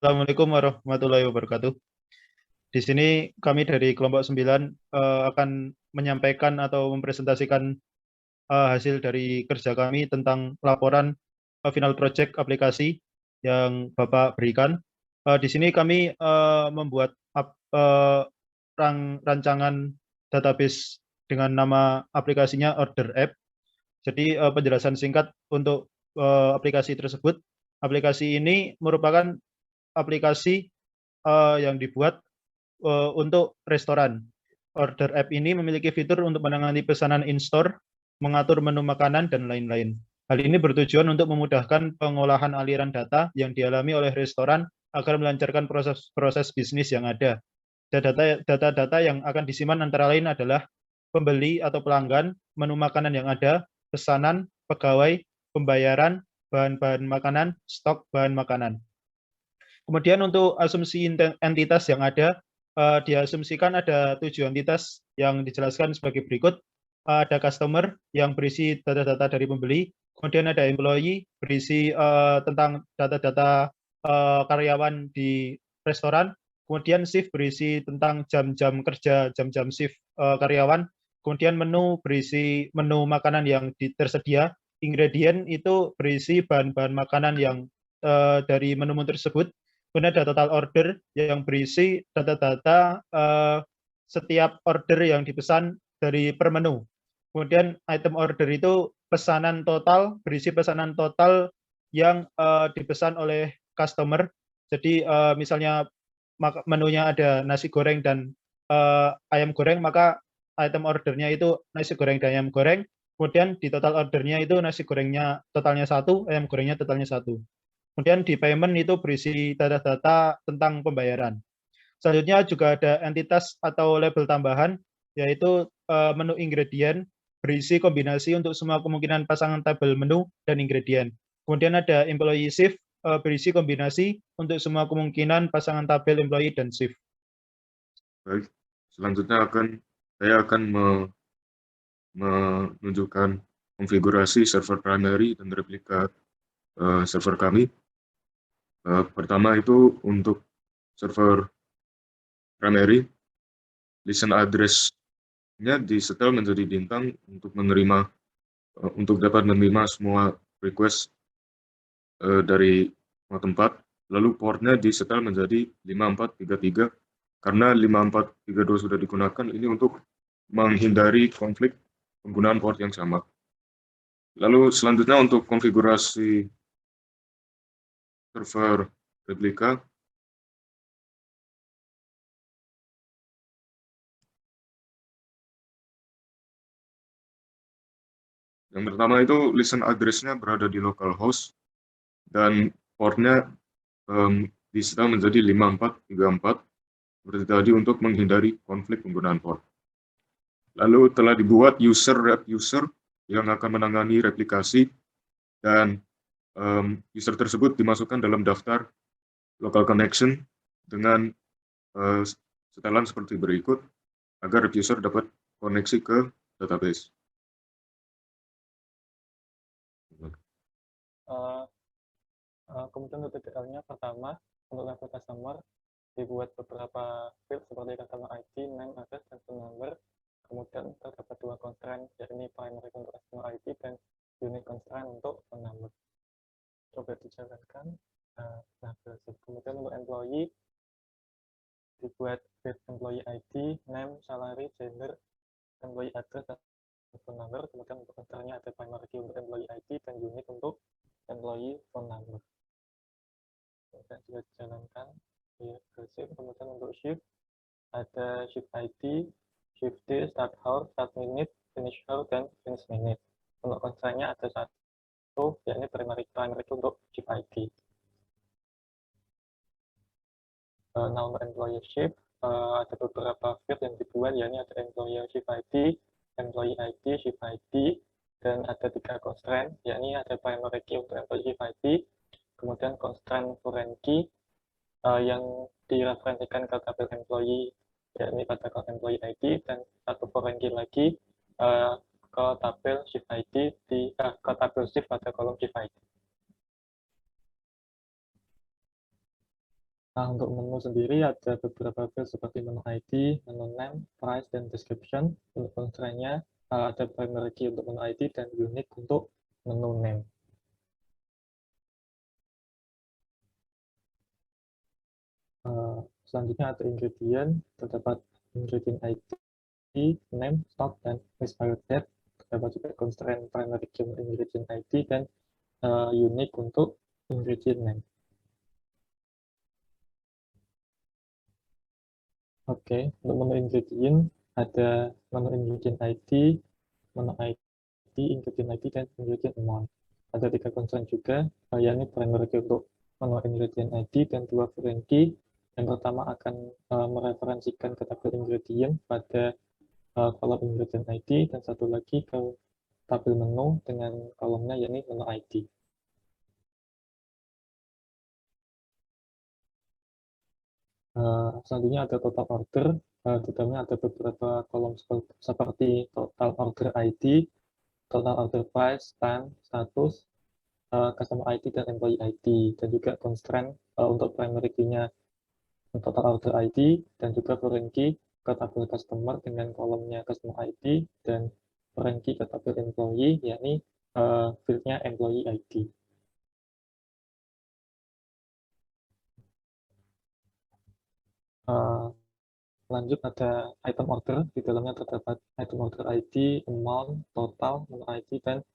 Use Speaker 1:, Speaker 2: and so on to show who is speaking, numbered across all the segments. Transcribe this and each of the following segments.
Speaker 1: Assalamualaikum warahmatullahi wabarakatuh. Di sini kami dari kelompok 9 akan menyampaikan atau mempresentasikan hasil dari kerja kami tentang laporan final project aplikasi yang Bapak berikan. Di sini kami membuat rancangan database dengan nama aplikasinya Order App. Jadi penjelasan singkat untuk aplikasi tersebut. Aplikasi ini merupakan aplikasi yang dibuat untuk restoran. Order app ini memiliki fitur untuk menangani pesanan in-store, mengatur menu makanan, dan lain-lain. Hal ini bertujuan untuk memudahkan pengolahan aliran data yang dialami oleh restoran agar melancarkan proses bisnis yang ada. Data-data yang akan disimpan antara lain adalah pembeli atau pelanggan, menu makanan yang ada, pesanan, pegawai, pembayaran, bahan-bahan makanan, stok bahan makanan. Kemudian untuk asumsi entitas yang ada, diasumsikan ada 7 entitas yang dijelaskan sebagai berikut. Ada customer yang berisi data-data dari pembeli, kemudian ada employee berisi tentang data-data karyawan di restoran, kemudian shift berisi tentang jam-jam kerja, jam-jam shift karyawan, kemudian menu berisi menu makanan yang tersedia, ingredient itu berisi bahan-bahan makanan yang dari menu tersebut. Kemudian ada total order yang berisi data-data setiap order yang dipesan dari per menu. Kemudian item order itu pesanan total, berisi pesanan total yang dipesan oleh customer. Jadi misalnya menunya ada nasi goreng dan ayam goreng, maka item ordernya itu nasi goreng dan ayam goreng. Kemudian di total ordernya itu nasi gorengnya totalnya 1, ayam gorengnya totalnya 1. Kemudian di payment itu berisi data-data tentang pembayaran. Selanjutnya juga ada entitas atau label tambahan, yaitu menu ingredient, berisi kombinasi untuk semua kemungkinan pasangan tabel menu dan ingredient. Kemudian ada employee shift, berisi kombinasi untuk semua kemungkinan pasangan tabel employee dan shift.
Speaker 2: Baik, selanjutnya saya akan menunjukkan konfigurasi server primary dan replika server kami. Pertama itu untuk server primary, listen address-nya disetel menjadi bintang untuk dapat menerima semua request dari semua tempat. Lalu portnya disetel menjadi 5433 karena 5432 sudah digunakan ini untuk menghindari konflik penggunaan port yang sama. Lalu selanjutnya untuk konfigurasi server replika, yang pertama itu listen address-nya berada di localhost dan portnya disetel menjadi 5434 seperti tadi untuk menghindari konflik penggunaan port. Lalu telah dibuat rep user yang akan menangani replikasi dan user tersebut dimasukkan dalam daftar local connection dengan setelan seperti berikut agar rep user dapat koneksi ke database.
Speaker 3: Kemudian untuk tutorialnya pertama untuk level customer dibuat beberapa field seperti customer ID, name, address, dan phone number. Kemudian terdapat dua constraint, yakni primary untuk customer ID dan unique constraint untuk phone number. Coba dijalankan. Nah, kemudian untuk employee dibuat field employee ID, name, salary, gender, employee address, dan phone number. Kemudian untuk constraint-nya ada primary key untuk employee ID dan unique untuk employee phone number. Kemudian juga dijalankan kemudian untuk shift ada shift ID, shift day, start hour, start minute, finish hour, dan finish minute. Untuk constraint-nya ada satu, yakni primary untuk shift ID. Nah, untuk employee shift ada beberapa field yang dibuat, yakni ada employee shift ID, employee ID, shift ID, dan ada 3 constraint, yakni ada primary key untuk employee shift ID, kemudian constraint foreign key yang direferensikan ke tabel employee, yakni pada kolom employee ID, dan satu foreign key lagi ke tabel shift ID ke tabel shift pada kolom shift ID. Untuk menu sendiri ada beberapa field seperti menu ID, menu name, price, dan description. Untuk constraint-nya ada primary key untuk menu ID dan unique untuk menu name. Selanjutnya ada ingredient, terdapat ingredient ID, name, stock, dan expired date. Terdapat juga constraint primary key untuk ingredient ID dan unique untuk ingredient name. Oke, untuk menu ingredient ada menu ingredient ID, menu ID, ingredient ID, dan ingredient amount. Ada 3 constraint juga, yakni primary key untuk menu ingredient ID dan 2 foreign key. Yang pertama akan mereferensikan ke tabel ingredient pada kolom ingredient ID, dan satu lagi ke tabel menu dengan kolomnya yakni menu ID. Selanjutnya ada total order. Di dalamnya ada beberapa kolom seperti total order ID, total order price, time, status, customer ID, dan employee ID. Dan juga constraint untuk primary key-nya total order ID dan juga foreign key ke tabel customer dengan kolomnya customer ID dan foreign key ke tabel employee, yakni field-nya employee ID. Lanjut ada item order, di dalamnya terdapat item order ID, amount, total, menu ID, dan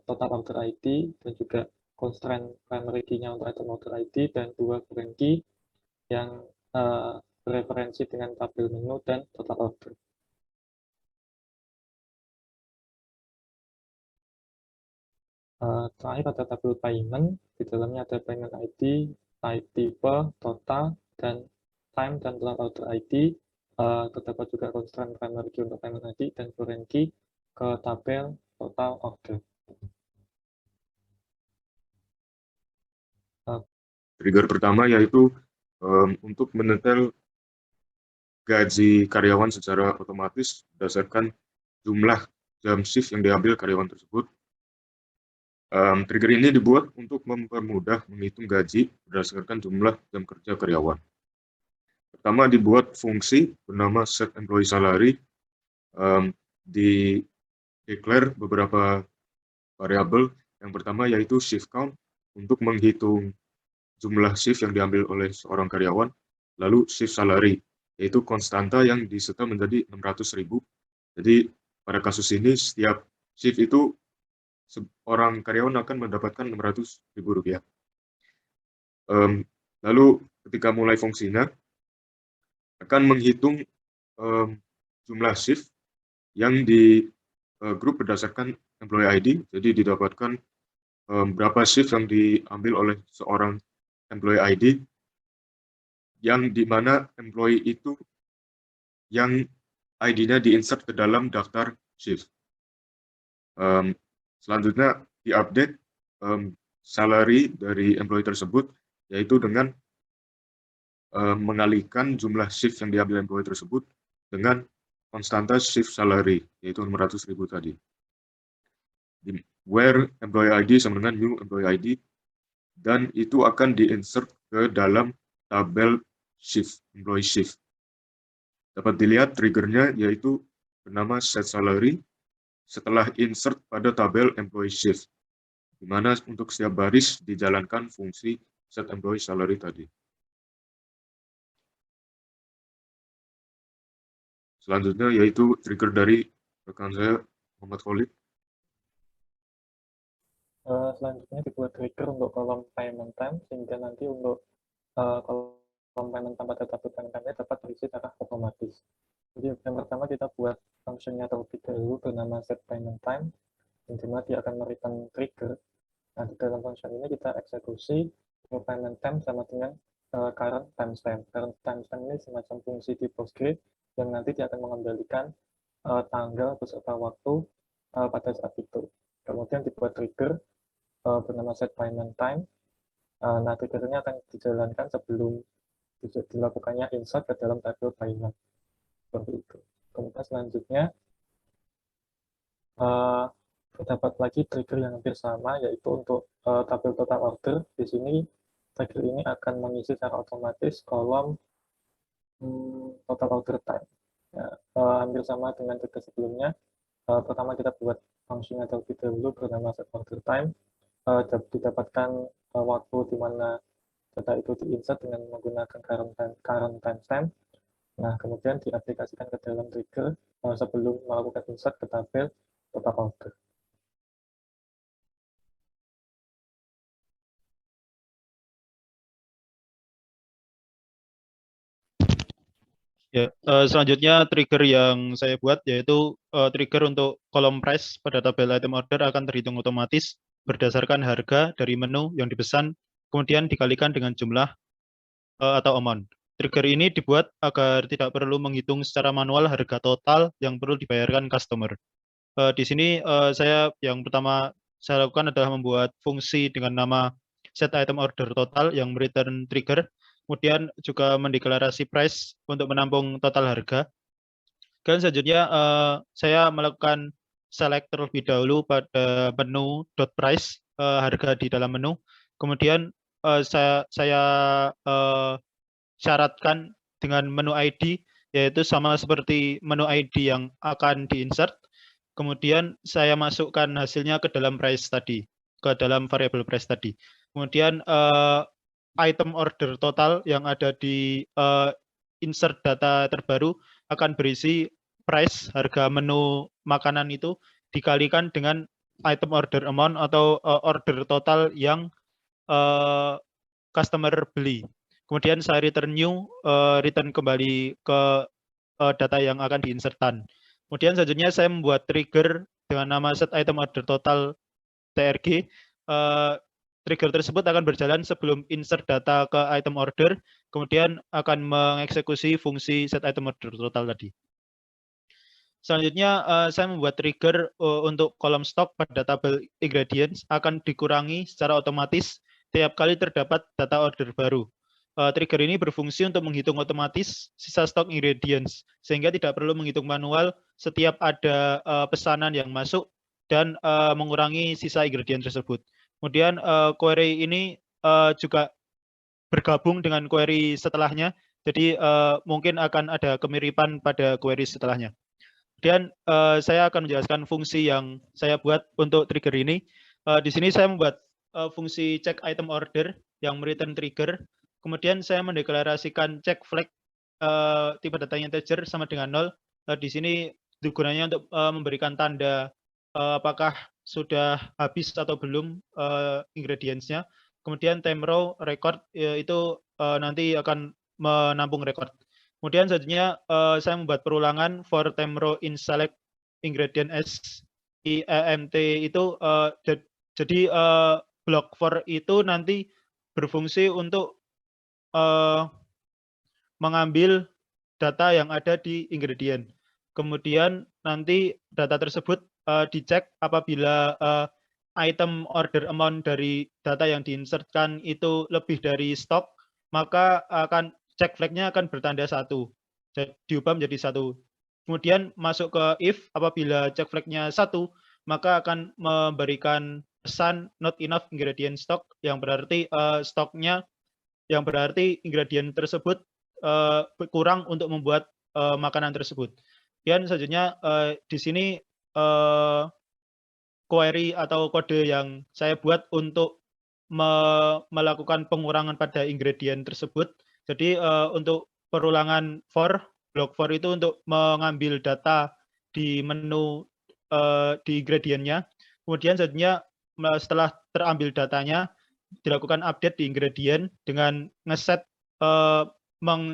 Speaker 3: total order ID, dan juga constraint primary key-nya untuk item order ID, dan 2 foreign key yang referensi dengan tabel menu dan total order. Terakhir ada tabel payment, di dalamnya ada payment ID, type, total, dan time, dan total order ID. Terdapat juga constraint primary key untuk payment ID dan foreign key ke tabel total order.
Speaker 2: Trigger pertama yaitu untuk menyetel gaji karyawan secara otomatis berdasarkan jumlah jam shift yang diambil karyawan tersebut. Trigger ini dibuat untuk mempermudah menghitung gaji berdasarkan jumlah jam kerja karyawan. Pertama, dibuat fungsi bernama set employee salary, di declare beberapa variabel. Yang pertama yaitu shift count untuk menghitung jumlah shift yang diambil oleh seorang karyawan, lalu shift salary, yaitu konstanta yang diseta menjadi 600.000. Jadi pada kasus ini setiap shift itu seorang karyawan akan mendapatkan 600.000 rupiah. Lalu ketika mulai fungsinya akan menghitung jumlah shift yang di grup berdasarkan employee ID. Jadi didapatkan berapa shift yang diambil oleh seorang employee ID, yang dimana employee itu yang ID-nya diinsert ke dalam daftar shift. Selanjutnya diupdate salary dari employee tersebut, yaitu dengan mengalihkan jumlah shift yang diambil employee tersebut dengan konstanta shift salary, yaitu 600.000 tadi. Where employee ID sama dengan new employee ID, dan itu akan diinsert ke dalam tabel shift, employee shift. Dapat dilihat triggernya yaitu bernama set salary setelah insert pada tabel employee shift, di mana untuk setiap baris dijalankan fungsi set employee salary tadi. Selanjutnya yaitu trigger dari rekan saya, Muhammad Khalid.
Speaker 3: Selanjutnya dibuat trigger untuk kolom payment time, sehingga nanti untuk kolom payment time pada tabel payment time dapat terisi secara otomatis. Jadi yang pertama kita buat fungsinya terlebih dahulu bernama set payment time, yang dimana dia akan memberikan trigger. Nah, di dalam function ini kita eksekusi new payment time sama dengan current timestamp. Current timestamp ini semacam fungsi di Postgre yang nanti dia akan mengembalikan tanggal beserta waktu pada saat itu. Kemudian dibuat trigger bernama set payment time. Nah, trigger ini akan dijalankan sebelum dilakukannya insert ke dalam tabel payment. Seperti itu. Kemudian selanjutnya terdapat lagi trigger yang hampir sama, yaitu untuk tabel total order. Di sini trigger ini akan mengisi secara otomatis kolom total order time. Ya, hampir sama dengan trigger sebelumnya. Pertama kita buat fungsinya terlebih dahulu bernama set order time. Didapatkan waktu di mana data itu diinsert dengan menggunakan current timestamp. Nah, kemudian diaplikasikan ke dalam trigger sebelum melakukan insert ke tabel total order.
Speaker 1: Ya, selanjutnya trigger yang saya buat yaitu trigger untuk kolom price pada tabel item order akan terhitung otomatis berdasarkan harga dari menu yang dipesan, kemudian dikalikan dengan jumlah atau amount. Trigger ini dibuat agar tidak perlu menghitung secara manual harga total yang perlu dibayarkan customer. Di sini saya yang pertama saya lakukan adalah membuat fungsi dengan nama set item order total yang return trigger, kemudian juga mendeklarasi price untuk menampung total harga. Dan selanjutnya saya melakukan select terlebih dahulu pada menu .price harga di dalam menu. Kemudian saya syaratkan dengan menu ID yaitu sama seperti menu ID yang akan diinsert. Kemudian saya masukkan hasilnya ke dalam price tadi, ke dalam variable price tadi. Kemudian item order total yang ada di insert data terbaru akan berisi price, harga menu makanan itu dikalikan dengan item order amount atau order total yang customer beli. Kemudian saya return new, return kembali ke data yang akan diinsertan. Kemudian selanjutnya saya membuat trigger dengan nama set item order total TRG. Trigger tersebut akan berjalan sebelum insert data ke item order, kemudian akan mengeksekusi fungsi set item order total tadi. Selanjutnya saya membuat trigger untuk kolom stok pada tabel ingredients akan dikurangi secara otomatis tiap kali terdapat data order baru. Trigger ini berfungsi untuk menghitung otomatis sisa stok ingredients, sehingga tidak perlu menghitung manual setiap ada pesanan yang masuk dan mengurangi sisa ingredient tersebut. Kemudian query ini juga bergabung dengan query setelahnya, jadi mungkin akan ada kemiripan pada query setelahnya. Kemudian saya akan menjelaskan fungsi yang saya buat untuk trigger ini. Di sini saya membuat fungsi check item order yang return trigger. Kemudian saya mendeklarasikan check flag tipe datanya integer sama dengan 0. Di sini gunanya untuk memberikan tanda apakah sudah habis atau belum ingredients-nya. Kemudian time row record itu nanti akan menampung record. Kemudian selanjutnya saya membuat perulangan for time row in select ingredient as IEMT itu jadi block for itu nanti berfungsi untuk mengambil data yang ada di ingredient. Kemudian nanti data tersebut dicek apabila item order amount dari data yang diinsertkan itu lebih dari stok, maka akan check flag-nya akan bertanda 1, diubah menjadi 1. Kemudian masuk ke if, apabila check flag-nya 1, maka akan memberikan pesan not enough ingredient stock, yang berarti stoknya, yang berarti ingredient tersebut kurang untuk membuat makanan tersebut. Dan selanjutnya di sini query atau kode yang saya buat untuk melakukan pengurangan pada ingredient tersebut. Jadi untuk perulangan for, block for itu untuk mengambil data di menu di ingredientnya. Kemudian selanjutnya setelah terambil datanya, dilakukan update di ingredient dengan ngeset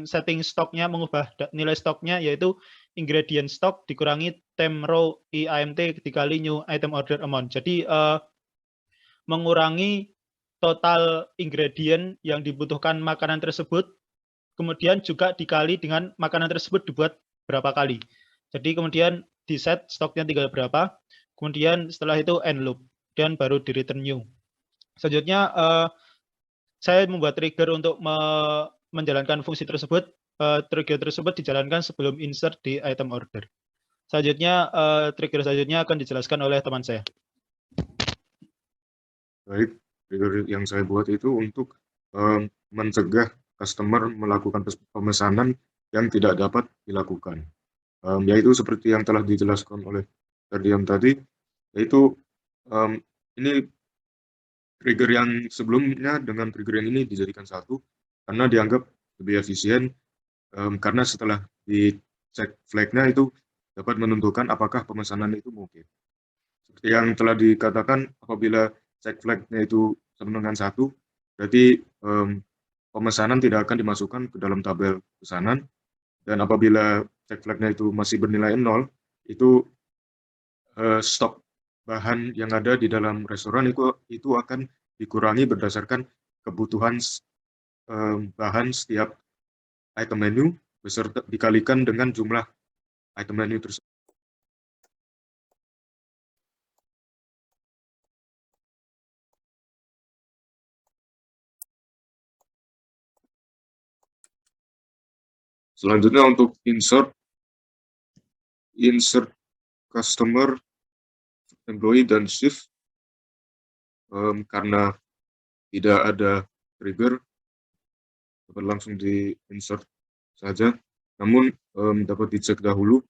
Speaker 1: setting stoknya, mengubah nilai stoknya, yaitu ingredient stock dikurangi time row IAMT dikali new item order amount. Jadi mengurangi total ingredient yang dibutuhkan makanan tersebut, kemudian juga dikali dengan makanan tersebut dibuat berapa kali. Jadi kemudian di set stoknya tinggal berapa, kemudian setelah itu end loop, dan baru di return new. Selanjutnya saya membuat trigger untuk menjalankan fungsi tersebut. Trigger tersebut dijalankan sebelum insert di item order. Selanjutnya trigger selanjutnya akan dijelaskan oleh teman saya.
Speaker 2: Baik, trigger yang saya buat itu untuk mencegah customer melakukan pemesanan yang tidak dapat dilakukan. Yaitu seperti yang telah dijelaskan oleh Ferdiam tadi, yaitu ini trigger yang sebelumnya dengan trigger yang ini dijadikan satu karena dianggap lebih efisien, karena setelah dicek flag-nya itu dapat menentukan apakah pemesanan itu mungkin. Seperti yang telah dikatakan, apabila cek flag-nya itu sama dengan satu, berarti pemesanan tidak akan dimasukkan ke dalam tabel pesanan, dan apabila cek flag-nya itu masih bernilai 0, itu stok bahan yang ada di dalam restoran itu akan dikurangi berdasarkan kebutuhan bahan setiap item menu beserta dikalikan dengan jumlah item menu tersebut. Selanjutnya untuk insert customer, employee, dan shift. Karena tidak ada trigger, dapat langsung di insert saja. Namun dapat dicek dahulu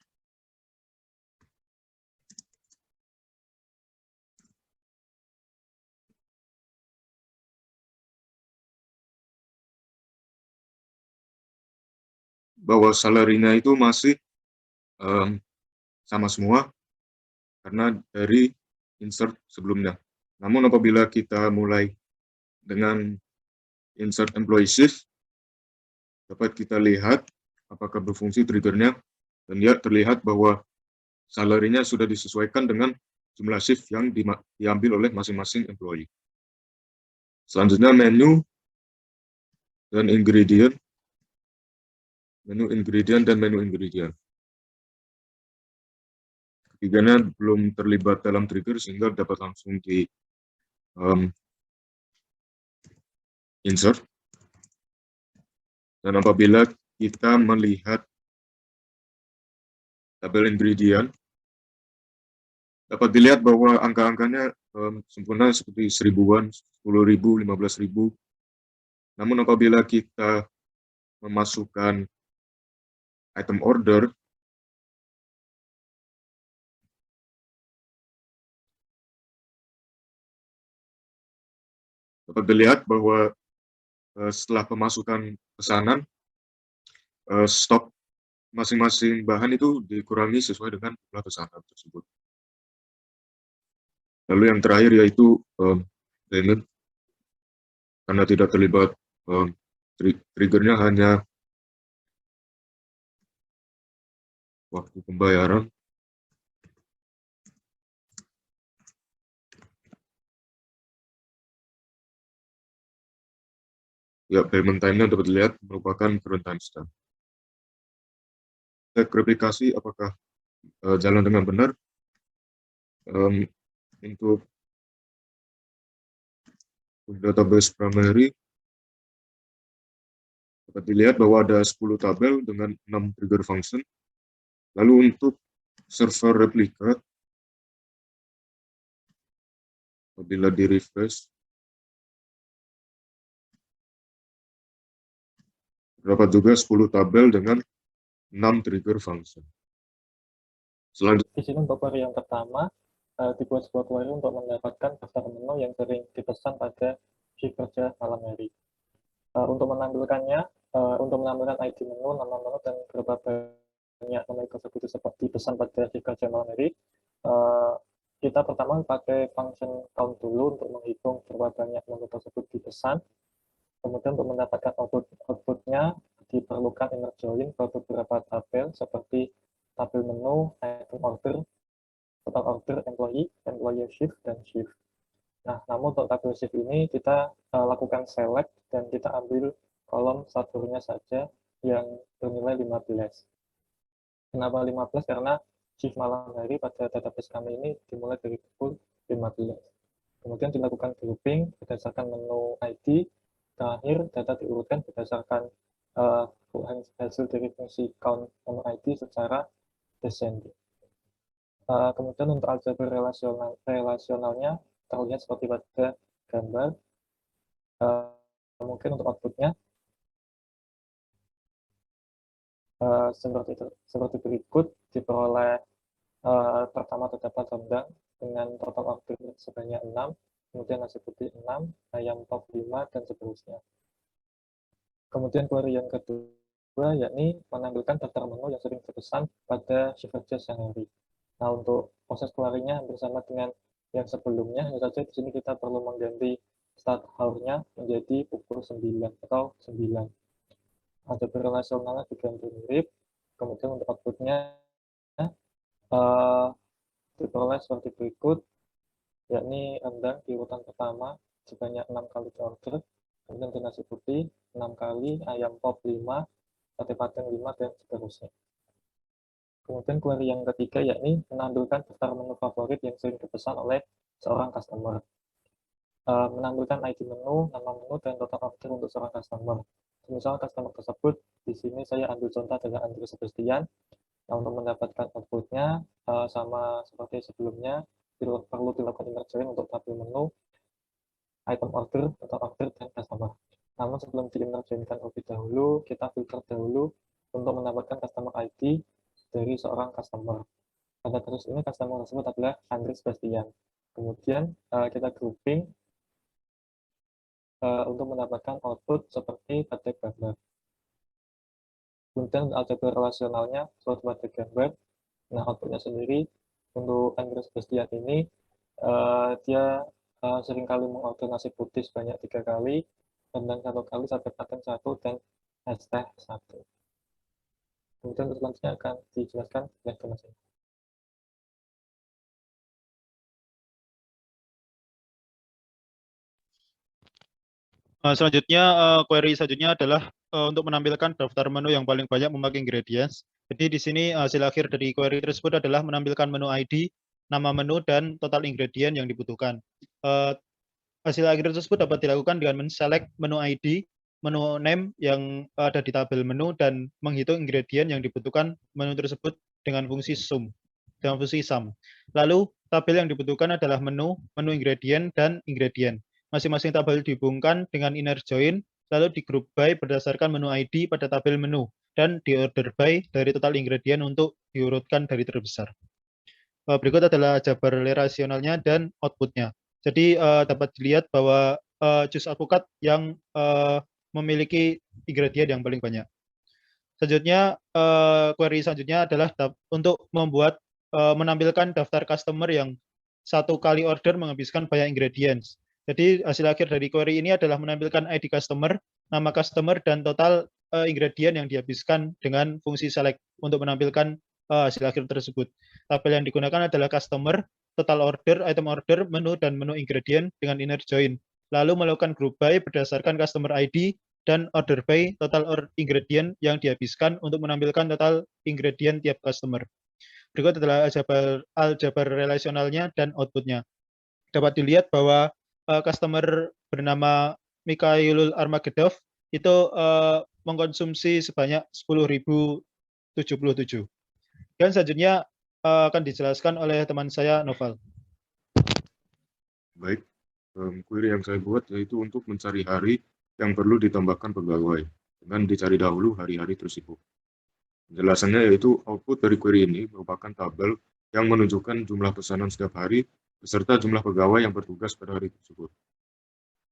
Speaker 2: bahwa salarinya itu masih sama semua karena dari insert sebelumnya. Namun apabila kita mulai dengan insert employee shift, dapat kita lihat apakah berfungsi triggernya, dan dia terlihat bahwa salarinya sudah disesuaikan dengan jumlah shift yang diambil oleh masing-masing employee. Selanjutnya menu dan ingredient. Menu ingredient dan menu ingredient. Ketiganya belum terlibat dalam trigger sehingga dapat langsung di insert. Dan apabila kita melihat tabel ingredient, dapat dilihat bahwa angka-angkanya sempurna seperti 1000-an, 10.000, 15.000. Namun apabila kita memasukkan item order, dapat dilihat bahwa setelah pemasukan pesanan, stok masing-masing bahan itu dikurangi sesuai dengan jumlah pesanan tersebut. Lalu yang terakhir yaitu payment, karena tidak terlibat triggernya hanya waktu pembayaran. Ya, payment time-nya dapat dilihat merupakan current timestamp. Cek replikasi apakah jalan dengan benar. Untuk database primary, dapat dilihat bahwa ada 10 tabel dengan 6 trigger function. Lalu untuk server replika, apabila di refresh, terdapat juga 10 tabel dengan 6 trigger function. Selanjutnya,
Speaker 3: Di sini untuk query yang pertama, dibuat sebuah query untuk mendapatkan daftar menu yang sering dipesan pada shift kerja malam hari. Untuk menampilkannya, untuk menampilkan ID menu, nama menu, dan berapa banyak menu tersebut dipesan pada shift kerja malam hari, kita pertama pakai function count dulu untuk menghitung berapa banyak menu tersebut dipesan. Kemudian untuk mendapatkan outputnya diperlukan inner join ke beberapa tabel seperti tabel menu, item order, total order, employee shift, dan shift. Nah, namun untuk tabel shift ini kita lakukan select dan kita ambil kolom satunya saja yang bernilai 15. Kenapa 15? Karena shift malam hari pada database kami ini dimulai dari pukul 15. Kemudian dilakukan grouping berdasarkan menu ID. Terakhir, data diurutkan berdasarkan hasil dari fungsi count menu ID secara descending. Kemudian untuk aljabar relasionalnya terlihat seperti pada gambar. Mungkin untuk outputnya seperti berikut, diperoleh pertama terdapat rendang dengan total order sebanyak 6, kemudian nasi putih 6, ayam pop 5, dan seterusnya. Kemudian query yang kedua yakni menampilkan daftar menu yang sering dipesan pada shift kerja siang hari. Nah, untuk proses query-nya hampir sama dengan yang sebelumnya, hanya saja di sini kita perlu mengganti start hour-nya menjadi pukul 9 atau 9. Aljabar relasionalnya diganti mirip, kemudian untuk output-nya diperoleh seperti berikut, yakni rendang di urutan pertama sebanyak 6 kali order, kemudian di nasi putih 6 kali, ayam pop 5, sate padang 5, dan seterusnya. Kemudian query yang ketiga yakni menampilkan daftar menu favorit yang sering dipesan oleh seorang customer. Menampilkan ID menu, nama menu, dan total order untuk seorang customer. Misalnya customer tersebut, di sini saya ambil contoh adalah Andrew Sebastian. Nah, untuk mendapatkan outputnya sama seperti sebelumnya, perlu dilakukan inner join untuk tabel menu, item order, total order, dan customer. Namun sebelum di inner join-kan terlebih dahulu, kita filter dahulu untuk mendapatkan customer ID dari seorang customer. Pada kasus ini customer tersebut adalah Andrew Sebastian. Kemudian kita grouping untuk mendapatkan output seperti pada gambar. Kemudian aljabar relasionalnya suatu pada gambar. Nah, outputnya sendiri untuk Andrew Sebastian ini dia seringkali mengorder nasi putih sebanyak 3 kali, rendang 1 kali, sate padang 1, dan es teh 1. Kemudian selanjutnya akan dijelaskan oleh Mas.
Speaker 1: Selanjutnya, query selanjutnya adalah untuk menampilkan daftar menu yang paling banyak memakai ingredients. Jadi di sini hasil akhir dari query tersebut adalah menampilkan menu ID, nama menu, dan total ingredient yang dibutuhkan. Hasil akhir tersebut dapat dilakukan dengan men-select menu ID, menu name yang ada di tabel menu, dan menghitung ingredient yang dibutuhkan menu tersebut dengan fungsi sum. Lalu, tabel yang dibutuhkan adalah menu ingredient, dan ingredient. Masing-masing tabel dihubungkan dengan inner join, lalu di group by berdasarkan menu ID pada tabel menu, dan di order by dari total ingredient untuk diurutkan dari terbesar. Berikut adalah jabar relasionalnya dan outputnya. Jadi dapat dilihat bahwa jus alpukat yang memiliki ingredient yang paling banyak. Selanjutnya, query selanjutnya adalah untuk membuat menampilkan daftar customer yang satu kali order menghabiskan banyak ingredients. Jadi hasil akhir dari query ini adalah menampilkan ID customer, nama customer, dan total ingredient yang dihabiskan dengan fungsi select untuk menampilkan hasil akhir tersebut. Tabel yang digunakan adalah customer, total order, item order, menu, dan menu ingredient dengan inner join. Lalu melakukan group by berdasarkan customer ID dan order by total ingredient yang dihabiskan untuk menampilkan total ingredient tiap customer. Berikut adalah aljabar relasionalnya dan outputnya. Dapat dilihat bahwa customer bernama Mikhailul Armagedov itu mengkonsumsi sebanyak 10.077. Dan selanjutnya akan dijelaskan oleh teman saya, Noval.
Speaker 2: Baik, query yang saya buat yaitu untuk mencari hari yang perlu ditambahkan pegawai dengan dicari dahulu hari-hari tersibuk. Penjelasannya yaitu output dari query ini merupakan tabel yang menunjukkan jumlah pesanan setiap hari beserta jumlah pegawai yang bertugas pada hari tersebut.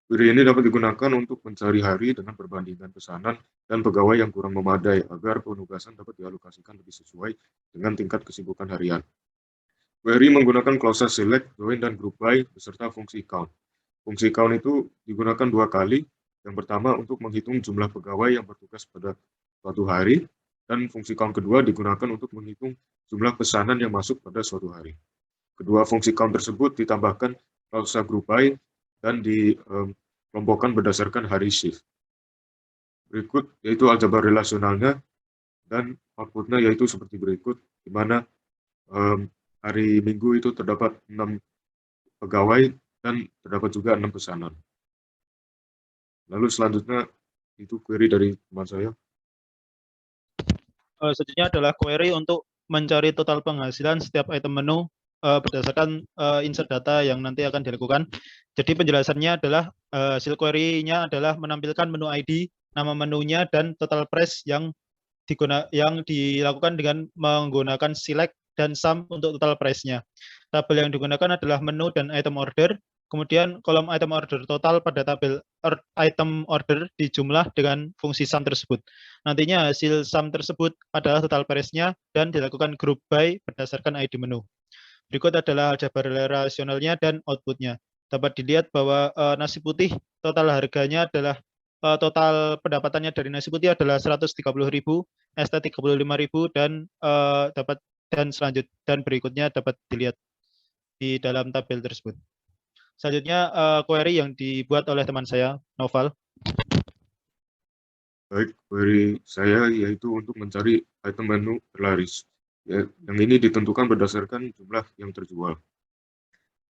Speaker 2: Query ini dapat digunakan untuk mencari hari dengan perbandingan pesanan dan pegawai yang kurang memadai agar penugasan dapat dialokasikan lebih sesuai dengan tingkat kesibukan harian. Query menggunakan clauses select, join, dan group by beserta fungsi count. Fungsi count itu digunakan 2 kali. Yang pertama untuk menghitung jumlah pegawai yang bertugas pada suatu hari, dan fungsi count kedua digunakan untuk menghitung jumlah pesanan yang masuk pada suatu hari. Kedua fungsi count tersebut ditambahkan clause group by dan dikelompokkan berdasarkan hari shift. Berikut yaitu aljabar relasionalnya dan outputnya yaitu seperti berikut, di mana hari Minggu itu terdapat 6 pegawai dan terdapat juga 6 pesanan. Lalu selanjutnya itu query dari teman saya.
Speaker 1: Selanjutnya adalah query untuk mencari total penghasilan setiap item menu berdasarkan insert data yang nanti akan dilakukan. Jadi penjelasannya adalah hasil query-nya adalah menampilkan menu ID, nama menunya, dan total price yang dilakukan dengan menggunakan select dan sum untuk total price-nya. Tabel yang digunakan adalah menu dan item order. Kemudian kolom item order total pada tabel item order dijumlah dengan fungsi sum tersebut. Nantinya hasil sum tersebut adalah total price-nya dan dilakukan group by berdasarkan ID menu. Berikut adalah aljabar relasionalnya dan output-nya. Dapat dilihat bahwa nasi putih total harganya adalah total pendapatannya dari nasi putih adalah 130.000, ST 35.000, dan dan berikutnya dapat dilihat di dalam tabel tersebut. Selanjutnya query yang dibuat oleh teman saya, Noval.
Speaker 2: Baik, query saya yaitu untuk mencari item menu terlaris. Ya, yang ini ditentukan berdasarkan jumlah yang terjual.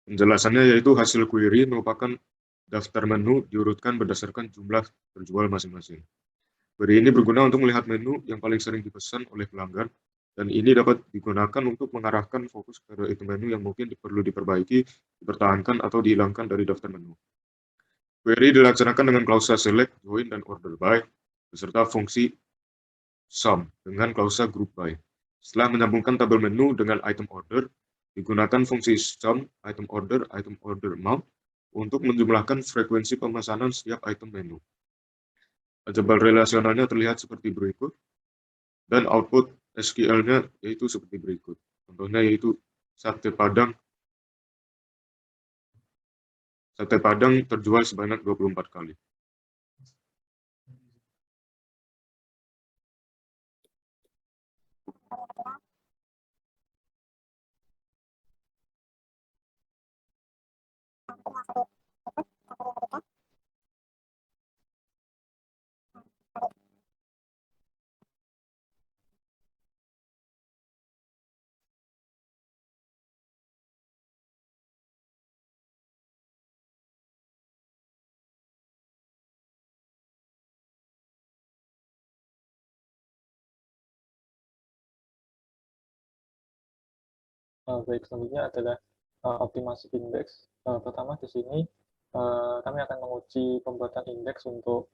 Speaker 2: Penjelasannya yaitu hasil query merupakan daftar menu diurutkan berdasarkan jumlah terjual masing-masing. Query ini berguna untuk melihat menu yang paling sering dipesan oleh pelanggan, dan ini dapat digunakan untuk mengarahkan fokus ke item menu yang mungkin perlu diperbaiki, dipertahankan, atau dihilangkan dari daftar menu. Query dilaksanakan dengan klausa select, join, dan order by, beserta fungsi sum dengan klausa group by. Setelah menyambungkan tabel menu dengan item order, digunakan fungsi sum, item order amount untuk menjumlahkan frekuensi pemesanan setiap item menu. Aljabar relasionalnya terlihat seperti berikut, dan output SQL-nya yaitu seperti berikut. Contohnya yaitu sate Padang terjual sebanyak 24 kali.
Speaker 3: Baik, selanjutnya adalah optimasi indeks. Pertama di sini kami akan menguji pembuatan indeks untuk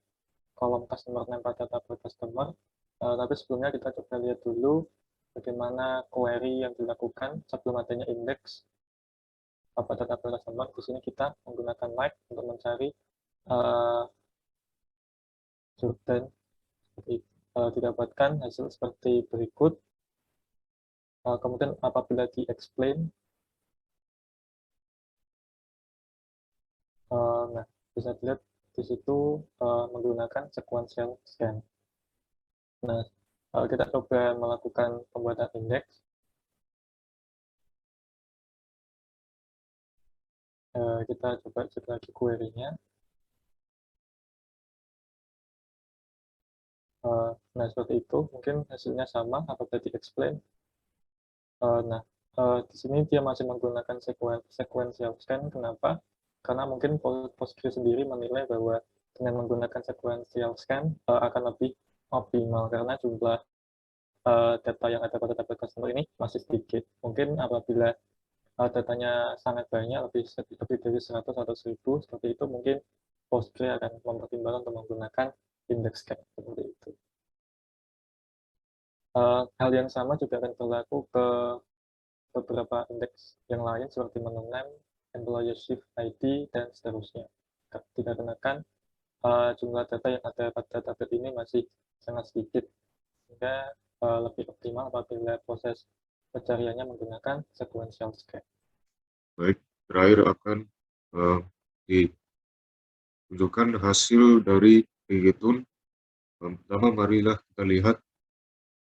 Speaker 3: kolom customer name pada tabel customer. Tapi sebelumnya kita coba lihat dulu bagaimana query yang dilakukan sebelum adanya indeks pada tabel customer. Di sini kita menggunakan like untuk mencari Jordan. Didapatkan hasil seperti berikut. Kemudian apabila di-explain, nah bisa dilihat di situ menggunakan sequential scan. Nah, kita coba melakukan pembuatan indeks. Kita coba cek lagi query-nya. Nah, seperti itu. Mungkin hasilnya sama apabila di-explain. Nah, di sini dia masih menggunakan sequential scan. Kenapa? Karena mungkin Postgres sendiri menilai bahwa dengan menggunakan sequential scan akan lebih optimal karena jumlah data yang ada pada tabel customer ini masih sedikit. Mungkin apabila datanya sangat banyak, lebih dari 100 atau 1000, seperti itu mungkin Postgres akan mempertimbangkan untuk menggunakan index scan seperti itu. Hal yang sama juga akan berlaku ke beberapa indeks yang lain seperti menu name, employee shift ID, dan seterusnya. Dikarenakan jumlah data yang ada pada tabel ini masih sangat sedikit, sehingga lebih optimal apabila proses pencariannya menggunakan sequential scan.
Speaker 2: Baik, terakhir akan ditunjukkan hasil dari Reggaeton. Pertama, marilah kita lihat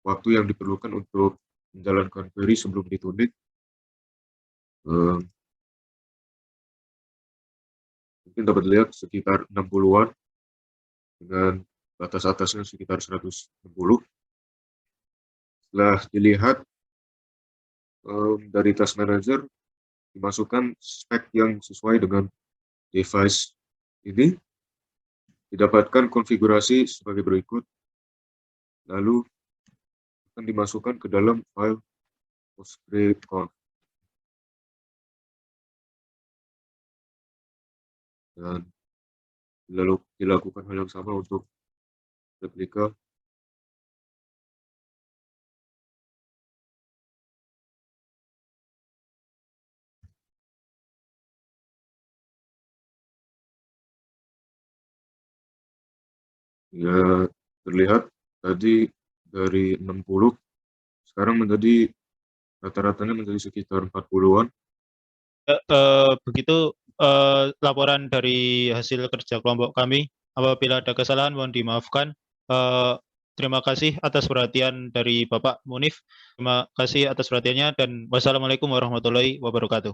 Speaker 2: waktu yang diperlukan untuk menjalankan query sebelum ditulis. Mungkin dapat dilihat sekitar 60-an dengan batas atasnya sekitar 160. Setelah dilihat dari task manager, dimasukkan spek yang sesuai dengan device ini, didapatkan konfigurasi sebagai berikut, lalu akan dimasukkan ke dalam file PostgreSQL. dan lalu dilakukan hal yang sama untuk replika. Ya, terlihat tadi dari 60 sekarang menjadi rata-ratanya menjadi sekitar 40-an.
Speaker 1: Begitu laporan dari hasil kerja kelompok kami. Apabila ada kesalahan mohon dimaafkan. Terima kasih atas perhatian dari Bapak Munif. Terima kasih atas perhatiannya dan wassalamualaikum warahmatullahi wabarakatuh.